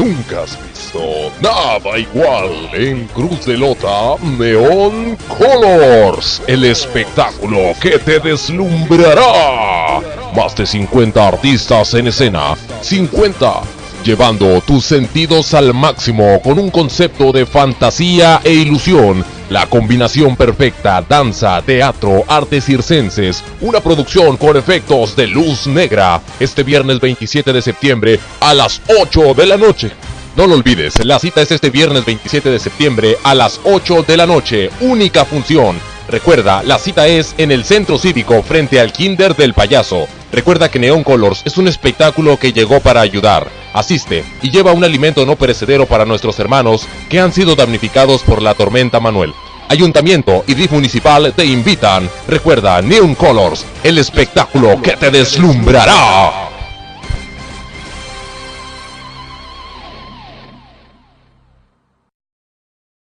nunca has visto. Nada igual en Cruz de Lota, Neon Colors, el espectáculo que te deslumbrará. Más de 50 artistas en escena, 50 llevando tus sentidos al máximo con un concepto de fantasía e ilusión. La combinación perfecta, danza, teatro, artes circenses, una producción con efectos de luz negra. Este viernes 27 de septiembre a las 8 de la noche. No lo olvides, la cita es este viernes 27 de septiembre a las 8 de la noche. Única función. Recuerda, la cita es en el Centro Cívico frente al Kinder del Payaso. Recuerda que Neon Colors es un espectáculo que llegó para ayudar. Asiste y lleva un alimento no perecedero para nuestros hermanos que han sido damnificados por la tormenta Manuel. Ayuntamiento y DIF municipal te invitan. Recuerda, Neon Colors, el espectáculo que te deslumbrará.